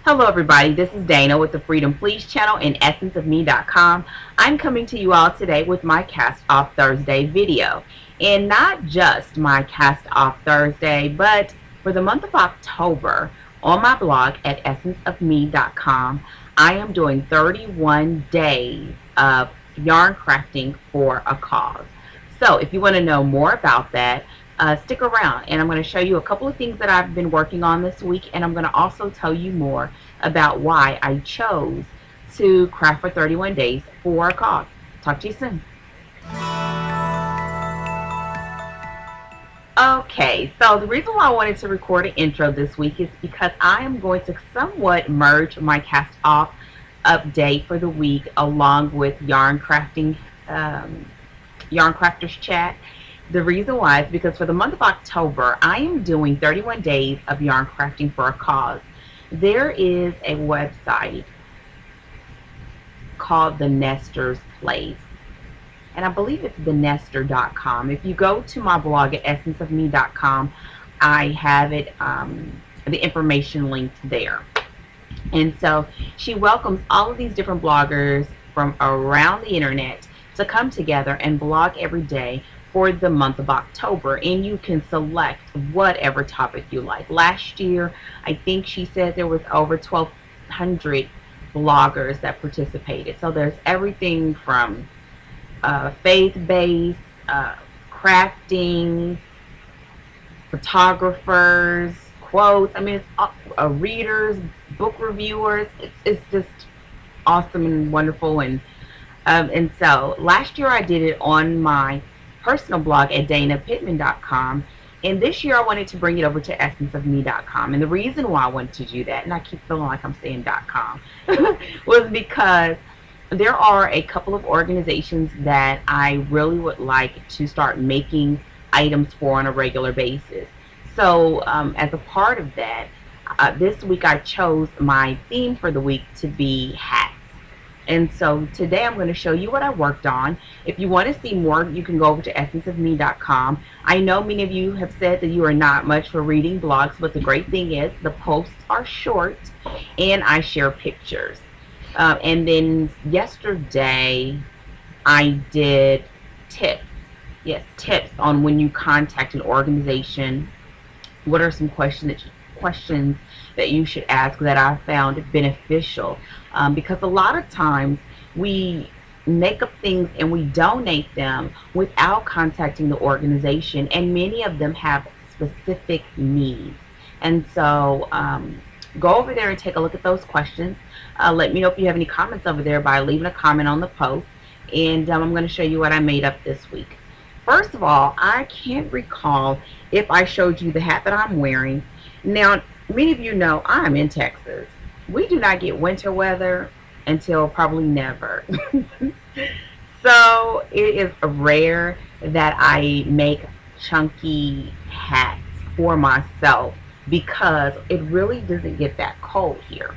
Hello everybody, this is Dana with the Freedom Please channel and essenceofme.com. I'm coming to you all today with my Cast Off Thursday video. And not just my Cast Off Thursday, but for the month of October, on my blog at essenceofme.com, I am doing 31 days of yarn crafting for a cause. So if you want to know more about that, stick around, and I'm going to show you a couple of things that I've been working on this week, and I'm going to also tell you more about why I chose to craft for 31 days for a cause. Talk to you soon. Okay, so the reason why I wanted to record an intro this week is because I am going to somewhat merge my cast off update for the week along with yarn crafting, yarn crafters chat. The reason why is because for the month of October, I am doing 31 days of yarn crafting for a cause. There is a website called The Nester's Place, and I believe it's thenester.com. If you go to my blog at essenceofme.com, I have it, the information linked there. And so she welcomes all of these different bloggers from around the internet to come together and blog every day for the month of October, and you can select whatever topic you like. Last year, I think she said there was over 1,200 bloggers that participated. So there's everything from faith-based, crafting, photographers, quotes. I mean, it's readers, book reviewers. It's just awesome and wonderful. And so last year I did it on my personal blog at danapittman.com, and this year I wanted to bring it over to essenceofme.com. And the reason why I wanted to do that, and I keep feeling like I'm saying .com, was because there are a couple of organizations that I really would like to start making items for on a regular basis. So as a part of that, this week I chose my theme for the week to be hats. And so today I'm going to show you what I worked on. If you want to see more, you can go over to essenceofme.com. I know many of you have said that you are not much for reading blogs, but the great thing is the posts are short and I share pictures. And then yesterday I did tips. Yes, tips on when you contact an organization. What are some questions that you should ask that I found beneficial? Because a lot of times we make up things and we donate them without contacting the organization, and many of them have specific needs. And so go over there and take a look at those questions. Let me know if you have any comments over there by leaving a comment on the post, and I'm going to show you what I made up this week. First of all, I can't recall if I showed you the hat that I'm wearing. Now, many of you know I'm in Texas. We do not get winter weather until probably never. So it is rare that I make chunky hats for myself because it really doesn't get that cold here.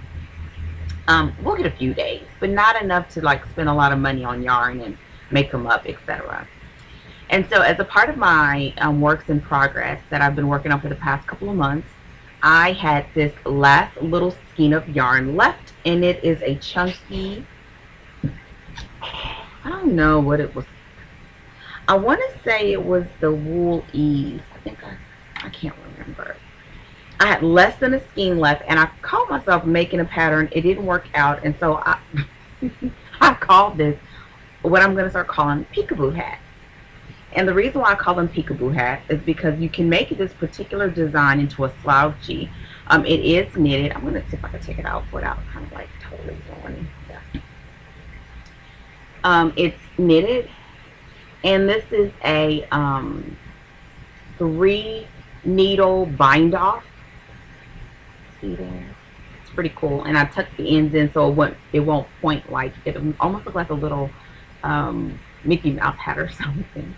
We'll get a few days, but not enough to like spend a lot of money on yarn and make them up, etc. And so as a part of my works in progress that I've been working on for the past couple of months, I had this last little skein of yarn left, and it is a chunky, I don't know what it was. I want to say it was the wool ease. I can't remember. I had less than a skein left, and I caught myself making a pattern. It didn't work out, and so I called this what I'm going to start calling peekaboo hats. And the reason why I call them peekaboo hats is because you can make this particular design into a slouchy. It is knitted. I'm going to see if I can take it out without kind of like totally ruining that. It's knitted, and this is a 3 needle bind off. See there? It's pretty cool. And I tucked the ends in so it won't point like it. Almost look like a little Mickey Mouse hat or something.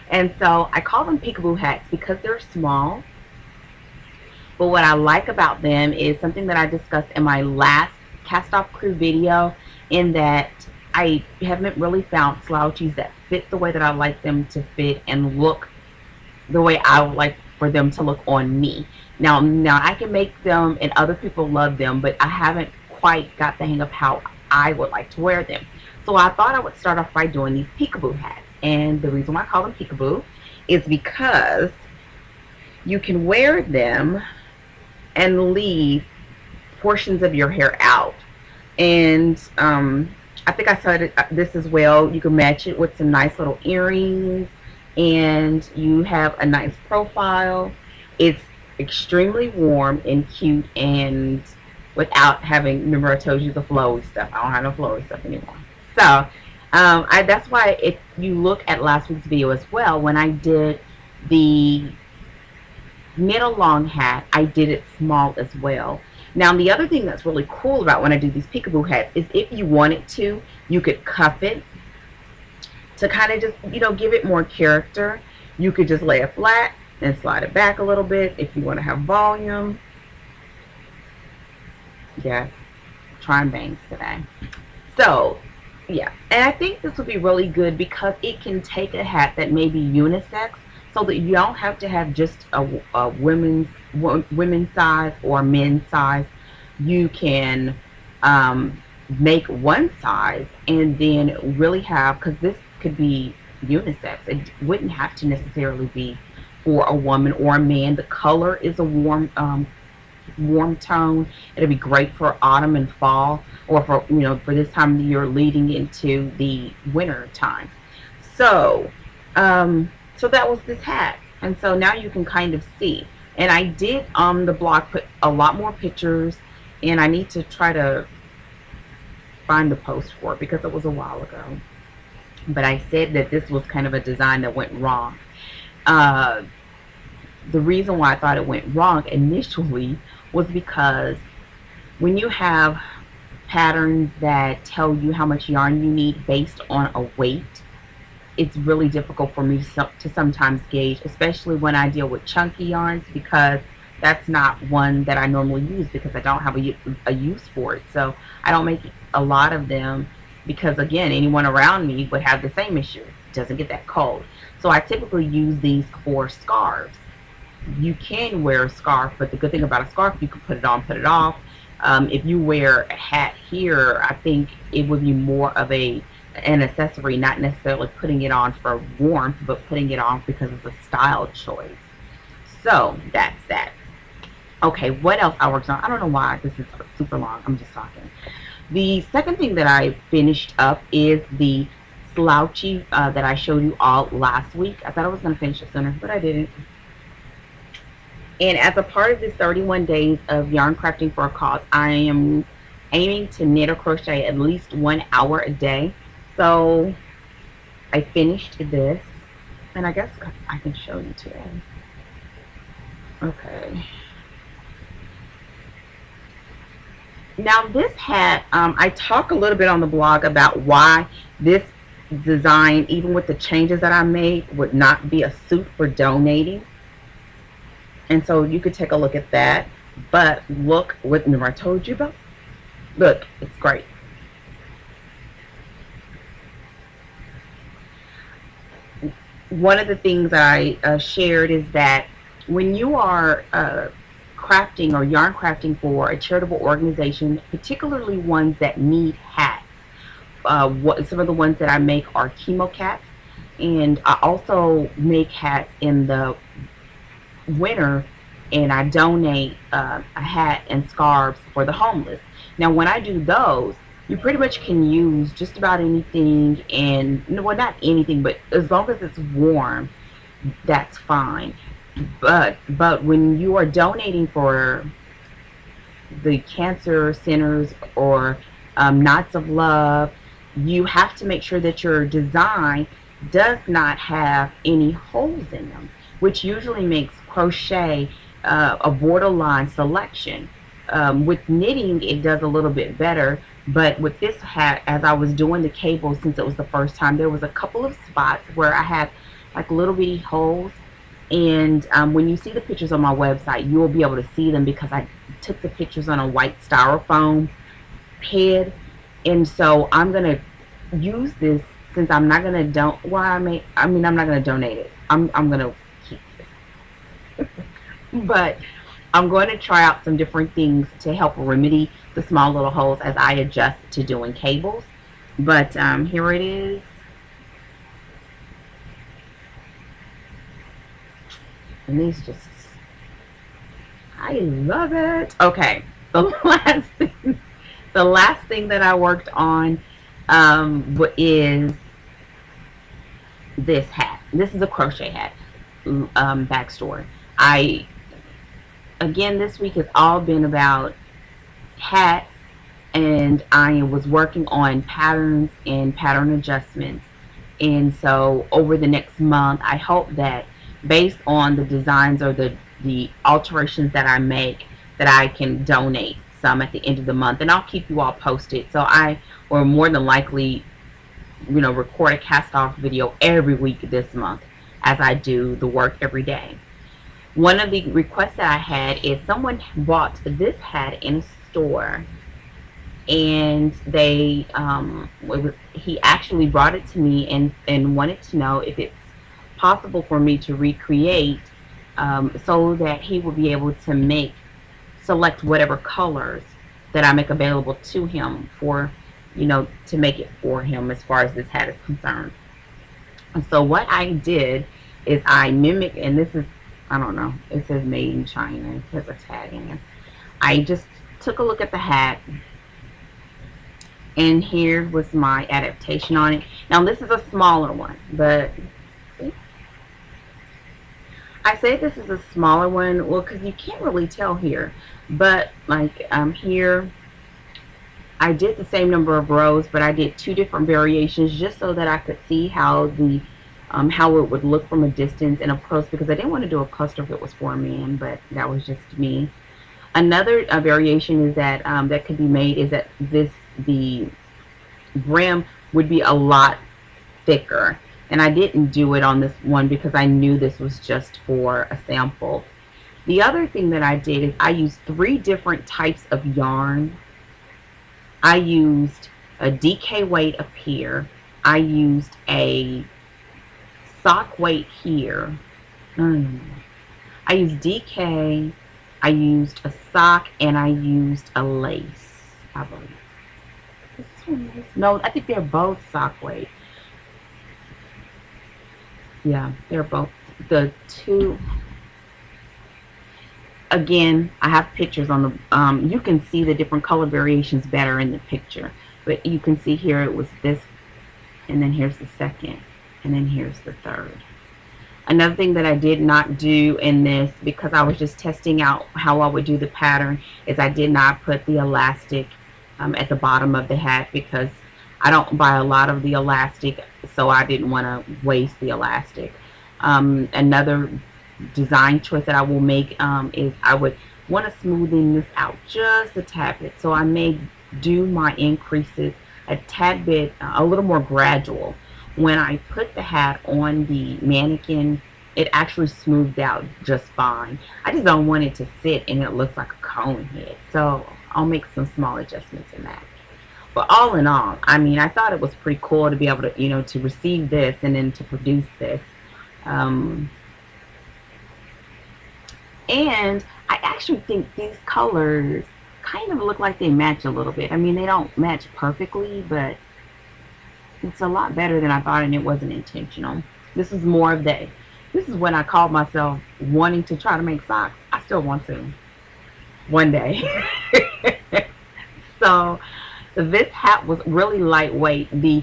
And so I call them peekaboo hats because they're small. But what I like about them is something that I discussed in my last cast off crew video, in that I haven't really found slouchies that fit the way that I like them to fit and look the way I would like for them to look on me. Now I can make them and other people love them, but I haven't quite got the hang of how I would like to wear them. So I thought I would start off by doing these peekaboo hats. And the reason why I call them peekaboo is because you can wear them and leave portions of your hair out. And I think I said this as well. You can match it with some nice little earrings, and you have a nice profile. It's extremely warm and cute, and without having, remember I told you the flowy stuff. I don't have no flowy stuff anymore. So that's why if you look at last week's video as well, when I did the middle long hat, I did it small as well. Now the other thing that's really cool about when I do these peekaboo hats is if you wanted to, you could cuff it to kind of just, you know, give it more character. You could just lay it flat and slide it back a little bit if you want to have volume. Yes, trying bangs today. So yeah, and I think this would be really good because it can take a hat that may be unisex, so that you don't have to have just a women's size or men's size. You can make one size and then really have, because this could be unisex. It wouldn't have to necessarily be for a woman or a man. The color is a warm tone. It'll be great for autumn and fall, or for, you know, for this time of the year leading into the winter time. So so that was this hat, and so now you can kind of see. And I did on the blog put a lot more pictures, and I need to try to find the post for it because it was a while ago. But I said that this was kind of a design that went wrong. The reason why I thought it went wrong initially was because when you have patterns that tell you how much yarn you need based on a weight, it's really difficult for me to sometimes gauge, especially when I deal with chunky yarns, because that's not one that I normally use because I don't have a use for it. So I don't make a lot of them because, again, anyone around me would have the same issue. It doesn't get that cold. So I typically use these for scarves. You can wear a scarf, but the good thing about a scarf, you can put it on, put it off. If you wear a hat here, I think it would be more of an accessory, not necessarily putting it on for warmth, but putting it on because it's a style choice. So that's that. Okay, what else I worked on? I don't know why this is super long. I'm just talking. The second thing that I finished up is the slouchy that I showed you all last week. I thought I was going to finish it sooner, but I didn't. And as a part of this 31 days of yarn crafting for a cause, I am aiming to knit or crochet at least 1 hour a day. So I finished this, and I guess I can show you today. Okay. Now this hat, I talk a little bit on the blog about why this design, even with the changes that I made, would not be a suit for donating. And so you could take a look at that. But look what I told you about. Look, it's great. One of the things I shared is that when you are crafting or yarn crafting for a charitable organization, particularly ones that need hats, some of the ones that I make are chemo caps, and I also make hats in the winter, and I donate a hat and scarves for the homeless. Now when I do those, you pretty much can use just about anything, and well, not anything, but as long as it's warm, that's fine. But when you are donating for the cancer centers or Knots of Love, you have to make sure that your design does not have any holes in them, which usually makes crochet a borderline selection. With knitting, it does a little bit better, but with this hat, as I was doing the cables, since it was the first time, there was a couple of spots where I had like little bitty holes. And when you see the pictures on my website, you will be able to see them because I took the pictures on a white styrofoam head. And so I'm gonna use this, since I'm not gonna I'm not gonna donate it. I'm gonna keep it. But I'm going to try out some different things to help remedy the small little holes as I adjust to doing cables. But here it is. And these just, I love it. Okay, the last thing that I worked on is this hat. This is a crochet hat. Backstory. Again, this week has all been about hats, and I was working on patterns and pattern adjustments. And so over the next month, I hope that based on the designs or the alterations that I make, that I can donate some at the end of the month, and I'll keep you all posted. So I will more than likely, record a cast off video every week this month as I do the work every day. One of the requests that I had is someone bought this hat in a store, and he actually brought it to me and wanted to know if it's possible for me to recreate, so that he will be able to select whatever colors that I make available to him for, to make it for him as far as this hat is concerned. And so what I did is I mimicked, and this is, I don't know, it says made in China, it has a tag in it. I just took a look at the hat, and here was my adaptation on it. Now this is a smaller one, but I say this is a smaller one, well, because you can't really tell here, but like here I did the same number of rows, but I did 2 different variations just so that I could see how how it would look from a distance and up close, because I didn't want to do a cluster if it was for a man, but that was just me. Another variation is that that could be made is that the brim would be a lot thicker, and I didn't do it on this one because I knew this was just for a sample. The other thing that I did is I used 3 different types of yarn. I used a DK weight up here, I used a sock weight here, I used DK, I used a sock, and I used a lace, I believe. Is this one lace? No, I think they're both sock weight. Yeah, they're both the 2. Again, I have pictures on the, you can see the different color variations better in the picture, but you can see here it was this, and then here's the second, and then here's the third. Another thing that I did not do in this, because I was just testing out how I would do the pattern, is I did not put the elastic at the bottom of the hat, because I don't buy a lot of the elastic, so I didn't want to waste the elastic. Another design choice that I will make is I would want to smoothen this out just a tad bit, so I may do my increases a tad bit, a little more gradual. When I put the hat on the mannequin, it actually smoothed out just fine. I just don't want it to sit and it looks like a cone head, so I'll make some small adjustments in that. But all in all, I mean, I thought it was pretty cool to be able to, to receive this and then to produce this. And I actually think these colors kind of look like they match a little bit. I mean, they don't match perfectly, but it's a lot better than I thought, and it wasn't intentional. This is more of this is when I called myself wanting to try to make socks. I still want to one day. So this hat was really lightweight. The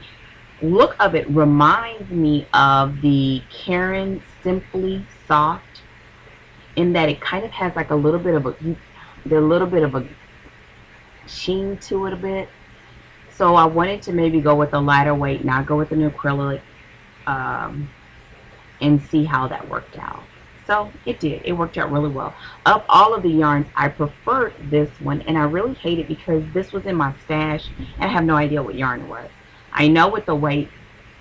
look of it reminds me of the Karen Simply Soft, in that it kind of has like a little bit of a sheen to it a bit. So I wanted to maybe go with a lighter weight, not go with an acrylic, and see how that worked out. So it did. It worked out really well. Of all of the yarns, I preferred this one, and I really hate it because this was in my stash, and I have no idea what yarn it was. I know what the weight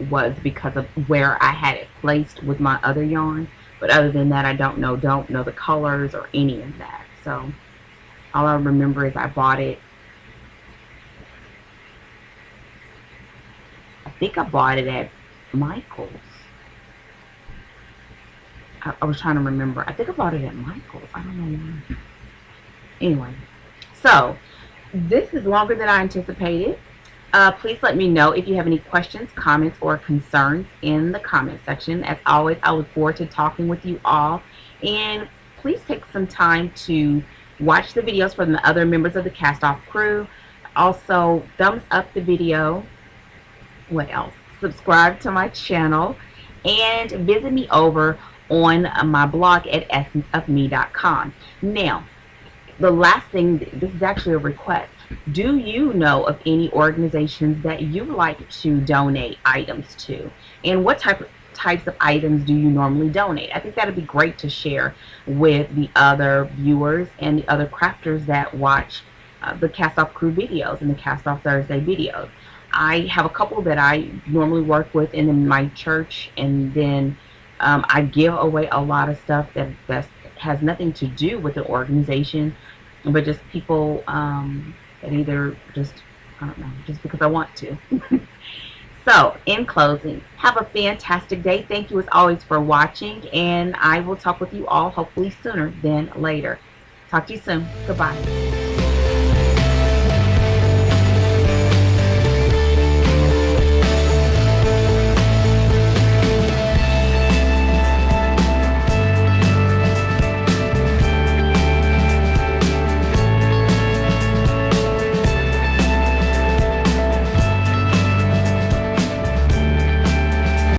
was because of where I had it placed with my other yarn, but other than that, I don't know the colors or any of that. So all I remember is I bought it. I think I bought it at Michael's. I was trying to remember. I think I bought it at Michael's. I don't know why. Anyway, so this is longer than I anticipated. Please let me know if you have any questions, comments, or concerns in the comment section. As always, I look forward to talking with you all. And please take some time to watch the videos from the other members of the Cast Off crew. Also, thumbs up the video. What else? Subscribe to my channel. And visit me over on my blog at essenceofme.com. Now, the last thing, this is actually a request. Do you know of any organizations that you like to donate items to? And what types of items do you normally donate? I think that would be great to share with the other viewers and the other crafters that watch the Cast Off Crew videos and the Cast Off Thursday videos. I have a couple that I normally work with in my church, and then I give away a lot of stuff that has nothing to do with the organization, but just people that either just, I don't know, just because I want to. So, in closing, have a fantastic day. Thank you as always for watching, and I will talk with you all hopefully sooner than later. Talk to you soon. Goodbye.